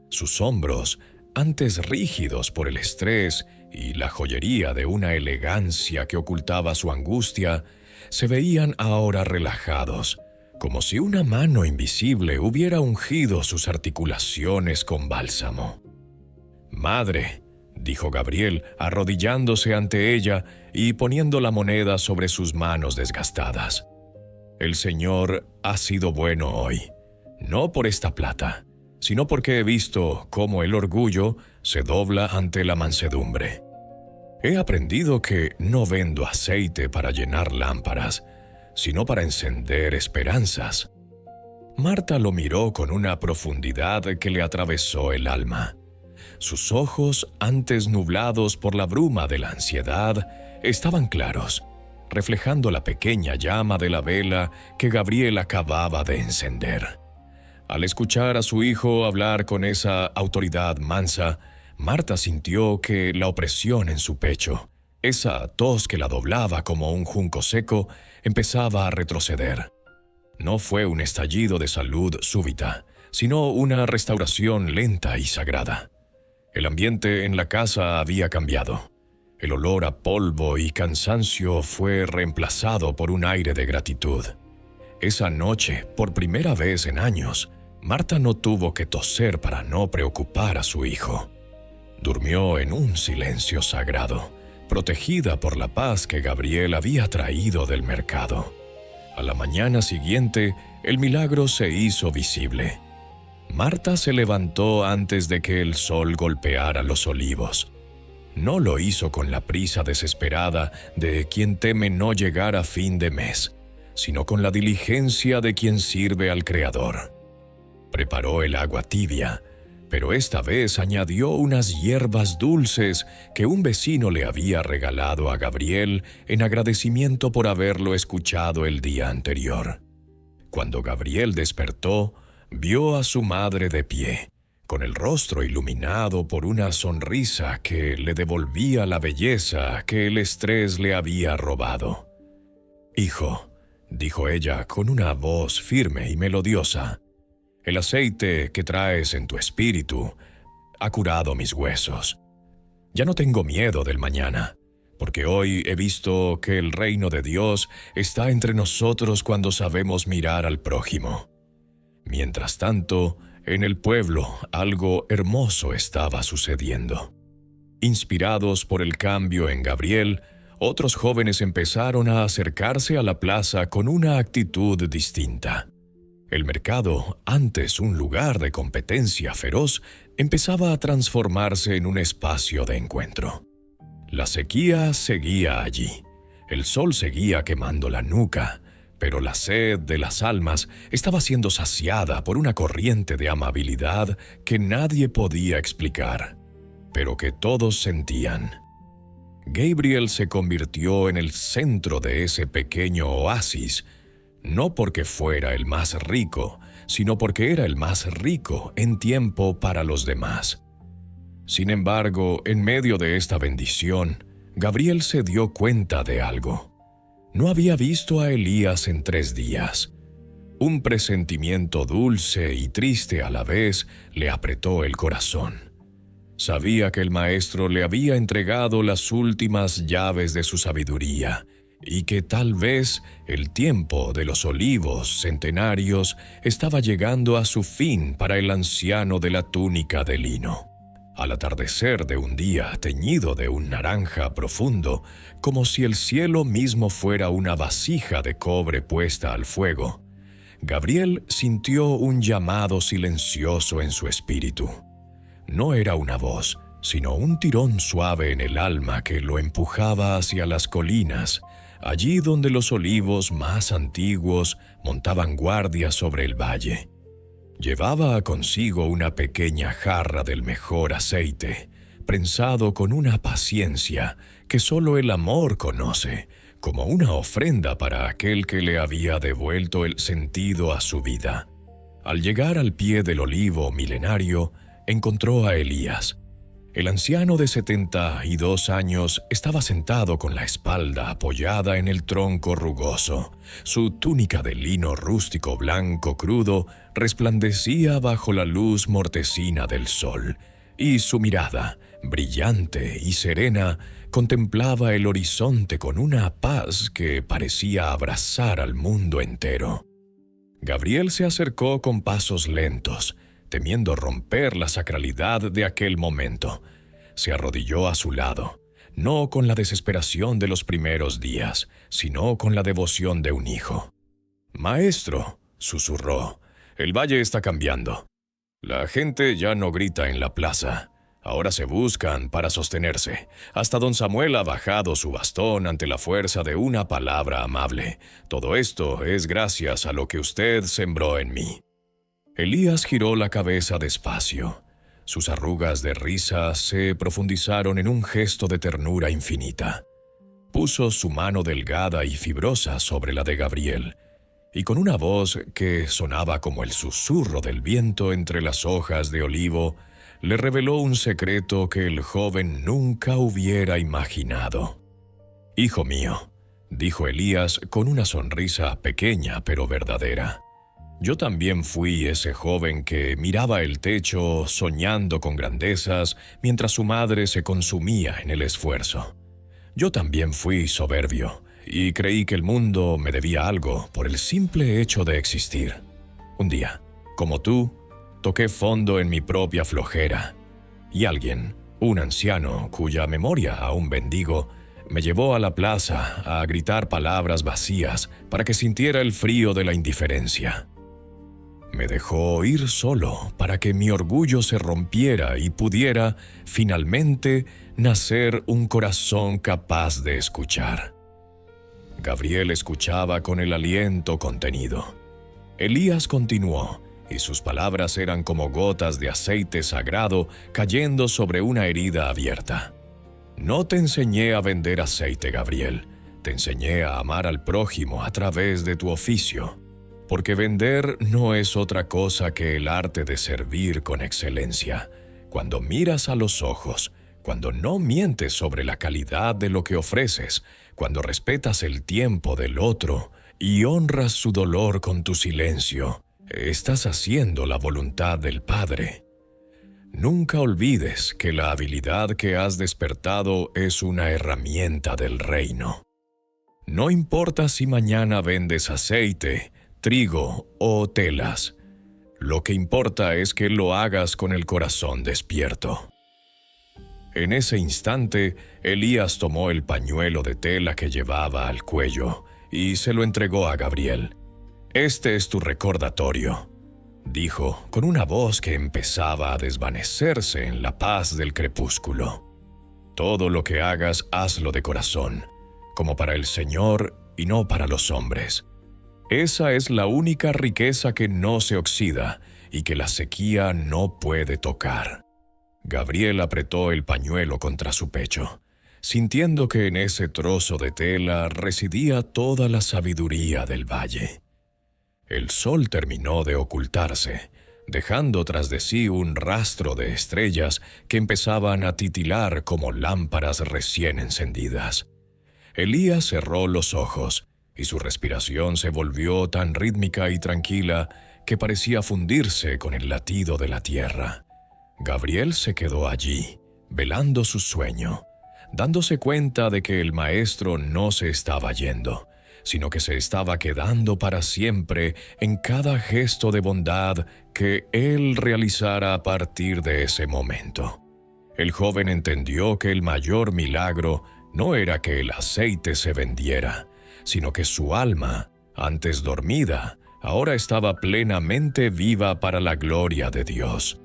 Sus hombros, antes rígidos por el estrés y la joyería de una elegancia que ocultaba su angustia, se veían ahora relajados, como si una mano invisible hubiera ungido sus articulaciones con bálsamo. «Madre», dijo Gabriel, arrodillándose ante ella y poniendo la moneda sobre sus manos desgastadas. «El Señor ha sido bueno hoy, no por esta plata, sino porque he visto cómo el orgullo se dobla ante la mansedumbre. He aprendido que no vendo aceite para llenar lámparas, sino para encender esperanzas». Marta lo miró con una profundidad que le atravesó el alma. Sus ojos, antes nublados por la bruma de la ansiedad, estaban claros, reflejando la pequeña llama de la vela que Gabriel acababa de encender. Al escuchar a su hijo hablar con esa autoridad mansa, Marta sintió que la opresión en su pecho, esa tos que la doblaba como un junco seco, empezaba a retroceder. No fue un estallido de salud súbita, sino una restauración lenta y sagrada. El ambiente en la casa había cambiado. El olor a polvo y cansancio fue reemplazado por un aire de gratitud. Esa noche, por primera vez en años, Marta no tuvo que toser para no preocupar a su hijo. Durmió en un silencio sagrado, protegida por la paz que Gabriel había traído del mercado. A la mañana siguiente, el milagro se hizo visible. Marta se levantó antes de que el sol golpeara los olivos. No lo hizo con la prisa desesperada de quien teme no llegar a fin de mes, sino con la diligencia de quien sirve al Creador. Preparó el agua tibia, pero esta vez añadió unas hierbas dulces que un vecino le había regalado a Gabriel en agradecimiento por haberlo escuchado el día anterior. Cuando Gabriel despertó, vio a su madre de pie, con el rostro iluminado por una sonrisa que le devolvía la belleza que el estrés le había robado. «Hijo», dijo ella con una voz firme y melodiosa, «el aceite que traes en tu espíritu ha curado mis huesos. Ya no tengo miedo del mañana, porque hoy he visto que el reino de Dios está entre nosotros cuando sabemos mirar al prójimo». Mientras tanto, en el pueblo algo hermoso estaba sucediendo. Inspirados por el cambio en Gabriel, otros jóvenes empezaron a acercarse a la plaza con una actitud distinta. El mercado, antes un lugar de competencia feroz, empezaba a transformarse en un espacio de encuentro. La sequía seguía allí, el sol seguía quemando la nuca, pero la sed de las almas estaba siendo saciada por una corriente de amabilidad que nadie podía explicar, pero que todos sentían. Gabriel se convirtió en el centro de ese pequeño oasis, no porque fuera el más rico, sino porque era el más rico en tiempo para los demás. Sin embargo, en medio de esta bendición, Gabriel se dio cuenta de algo. No había visto a Elías en 3 días. Un presentimiento dulce y triste a la vez le apretó el corazón. Sabía que el maestro le había entregado las últimas llaves de su sabiduría y que tal vez el tiempo de los olivos centenarios estaba llegando a su fin para el anciano de la túnica de lino. Al atardecer de un día teñido de un naranja profundo, como si el cielo mismo fuera una vasija de cobre puesta al fuego, Gabriel sintió un llamado silencioso en su espíritu. No era una voz, sino un tirón suave en el alma que lo empujaba hacia las colinas, allí donde los olivos más antiguos montaban guardia sobre el valle. Llevaba consigo una pequeña jarra del mejor aceite, prensado con una paciencia que solo el amor conoce, como una ofrenda para aquel que le había devuelto el sentido a su vida. Al llegar al pie del olivo milenario, encontró a Elías. El anciano de 72 años estaba sentado con la espalda apoyada en el tronco rugoso. Su túnica de lino rústico blanco crudo resplandecía bajo la luz mortecina del sol, y su mirada, brillante y serena, contemplaba el horizonte con una paz que parecía abrazar al mundo entero. Gabriel se acercó con pasos lentos, temiendo romper la sacralidad de aquel momento. Se arrodilló a su lado, no con la desesperación de los primeros días, sino con la devoción de un hijo. «Maestro», susurró, «el valle está cambiando. La gente ya no grita en la plaza. Ahora se buscan para sostenerse. Hasta don Samuel ha bajado su bastón ante la fuerza de una palabra amable. Todo esto es gracias a lo que usted sembró en mí». Elías giró la cabeza despacio. Sus arrugas de risa se profundizaron en un gesto de ternura infinita. Puso su mano delgada y fibrosa sobre la de Gabriel, y con una voz que sonaba como el susurro del viento entre las hojas de olivo, le reveló un secreto que el joven nunca hubiera imaginado. «Hijo mío», dijo Elías con una sonrisa pequeña pero verdadera, «yo también fui ese joven que miraba el techo soñando con grandezas mientras su madre se consumía en el esfuerzo. Yo también fui soberbio y creí que el mundo me debía algo por el simple hecho de existir. Un día, como tú, toqué fondo en mi propia flojera, y alguien, un anciano cuya memoria aún bendigo, me llevó a la plaza a gritar palabras vacías para que sintiera el frío de la indiferencia. Me dejó ir solo para que mi orgullo se rompiera y pudiera, finalmente, nacer un corazón capaz de escuchar». Gabriel escuchaba con el aliento contenido. Elías continuó, y sus palabras eran como gotas de aceite sagrado cayendo sobre una herida abierta. «No te enseñé a vender aceite, Gabriel. Te enseñé a amar al prójimo a través de tu oficio. Porque vender no es otra cosa que el arte de servir con excelencia. Cuando miras a los ojos, cuando no mientes sobre la calidad de lo que ofreces, cuando respetas el tiempo del otro y honras su dolor con tu silencio, estás haciendo la voluntad del Padre. Nunca olvides que la habilidad que has despertado es una herramienta del reino. No importa si mañana vendes aceite, trigo o telas. Lo que importa es que lo hagas con el corazón despierto». En ese instante, Elías tomó el pañuelo de tela que llevaba al cuello y se lo entregó a Gabriel. «Este es tu recordatorio», dijo, con una voz que empezaba a desvanecerse en la paz del crepúsculo. «Todo lo que hagas, hazlo de corazón, como para el Señor y no para los hombres. Esa es la única riqueza que no se oxida y que la sequía no puede tocar». Gabriel apretó el pañuelo contra su pecho, sintiendo que en ese trozo de tela residía toda la sabiduría del valle. El sol terminó de ocultarse, dejando tras de sí un rastro de estrellas que empezaban a titilar como lámparas recién encendidas. Elías cerró los ojos, y su respiración se volvió tan rítmica y tranquila que parecía fundirse con el latido de la tierra. Gabriel se quedó allí, velando su sueño, dándose cuenta de que el maestro no se estaba yendo, sino que se estaba quedando para siempre en cada gesto de bondad que él realizara a partir de ese momento. El joven entendió que el mayor milagro no era que el aceite se vendiera, sino que su alma, antes dormida, ahora estaba plenamente viva para la gloria de Dios.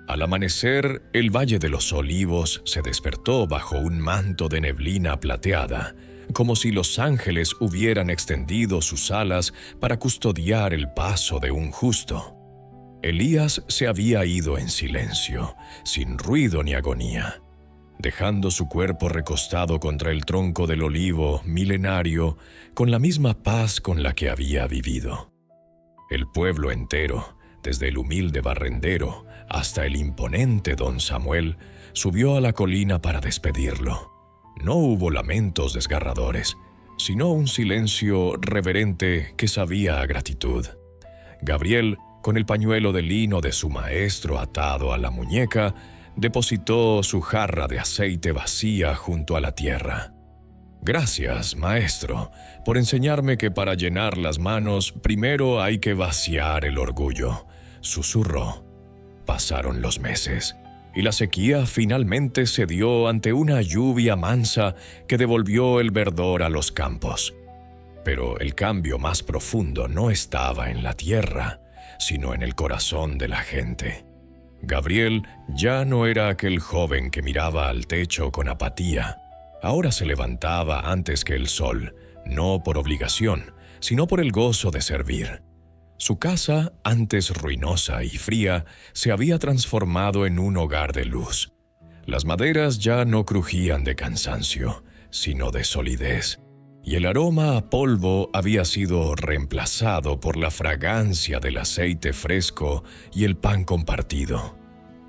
Al amanecer, el Valle de los Olivos se despertó bajo un manto de neblina plateada, como si los ángeles hubieran extendido sus alas para custodiar el paso de un justo. Elías se había ido en silencio, sin ruido ni agonía. dejando su cuerpo recostado contra el tronco del olivo milenario con la misma paz con la que había vivido. El pueblo entero, desde el humilde barrendero hasta el imponente don Samuel, subió a la colina para despedirlo. No hubo lamentos desgarradores, sino un silencio reverente que sabía a gratitud. Gabriel, con el pañuelo de lino de su maestro atado a la muñeca, depositó su jarra de aceite vacía junto a la tierra. «Gracias, maestro, por enseñarme que para llenar las manos primero hay que vaciar el orgullo», susurró. Pasaron los meses, y la sequía finalmente cedió ante una lluvia mansa que devolvió el verdor a los campos. Pero el cambio más profundo no estaba en la tierra, sino en el corazón de la gente. Gabriel ya no era aquel joven que miraba al techo con apatía. Ahora se levantaba antes que el sol, no por obligación, sino por el gozo de servir. Su casa, antes ruinosa y fría, se había transformado en un hogar de luz. Las maderas ya no crujían de cansancio, sino de solidez, y el aroma a polvo había sido reemplazado por la fragancia del aceite fresco y el pan compartido.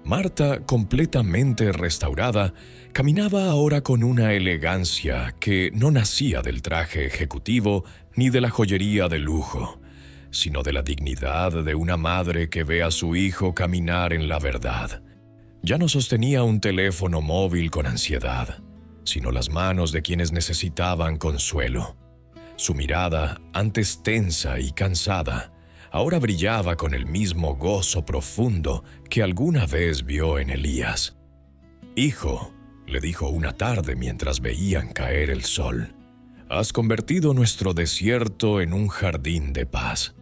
Marta, completamente restaurada, caminaba ahora con una elegancia que no nacía del traje ejecutivo ni de la joyería de lujo, sino de la dignidad de una madre que ve a su hijo caminar en la verdad. Ya no sostenía un teléfono móvil con ansiedad, sino las manos de quienes necesitaban consuelo. Su mirada, antes tensa y cansada, ahora brillaba con el mismo gozo profundo que alguna vez vio en Elías. «Hijo», le dijo una tarde mientras veían caer el sol, «has convertido nuestro desierto en un jardín de paz».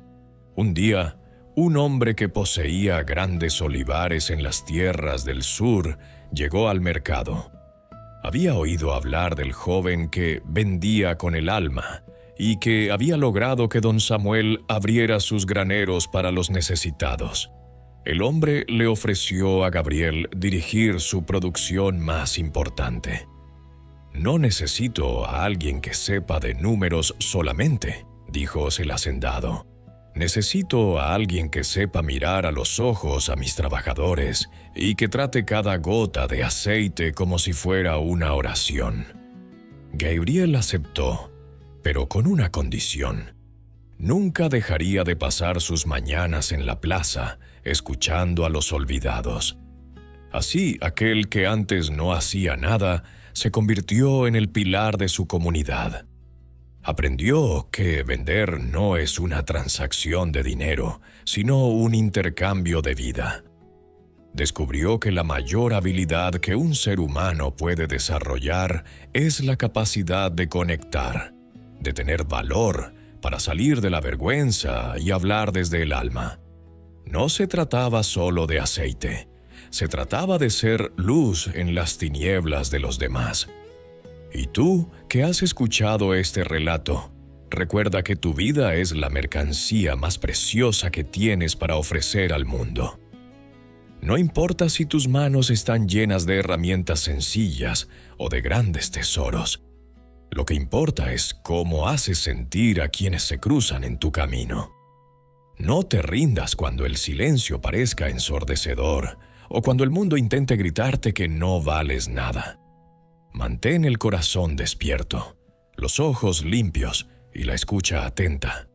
Un día, un hombre que poseía grandes olivares en las tierras del sur llegó al mercado. Había oído hablar del joven que vendía con el alma y que había logrado que don Samuel abriera sus graneros para los necesitados. El hombre le ofreció a Gabriel dirigir su producción más importante. «No necesito a alguien que sepa de números solamente», dijo el hacendado. «Necesito a alguien que sepa mirar a los ojos a mis trabajadores y que trate cada gota de aceite como si fuera una oración». Gabriel aceptó, pero con una condición. Nunca dejaría de pasar sus mañanas en la plaza, escuchando a los olvidados. Así, aquel que antes no hacía nada, se convirtió en el pilar de su comunidad. Aprendió que vender no es una transacción de dinero, sino un intercambio de vida. Descubrió que la mayor habilidad que un ser humano puede desarrollar es la capacidad de conectar, de tener valor para salir de la vergüenza y hablar desde el alma. No se trataba solo de aceite, se trataba de ser luz en las tinieblas de los demás. Y tú, que has escuchado este relato, recuerda que tu vida es la mercancía más preciosa que tienes para ofrecer al mundo. No importa si tus manos están llenas de herramientas sencillas o de grandes tesoros. Lo que importa es cómo haces sentir a quienes se cruzan en tu camino. No te rindas cuando el silencio parezca ensordecedor o cuando el mundo intente gritarte que no vales nada. Mantén el corazón despierto, los ojos limpios y la escucha atenta.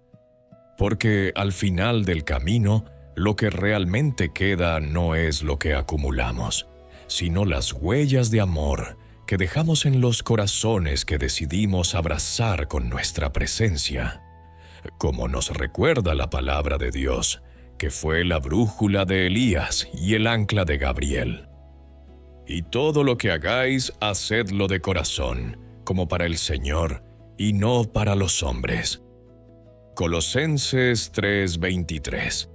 Porque al final del camino, lo que realmente queda no es lo que acumulamos, sino las huellas de amor que dejamos en los corazones que decidimos abrazar con nuestra presencia. Como nos recuerda la palabra de Dios, que fue la brújula de Elías y el ancla de Gabriel. Y todo lo que hagáis, hacedlo de corazón, como para el Señor, y no para los hombres. Colosenses 3:23.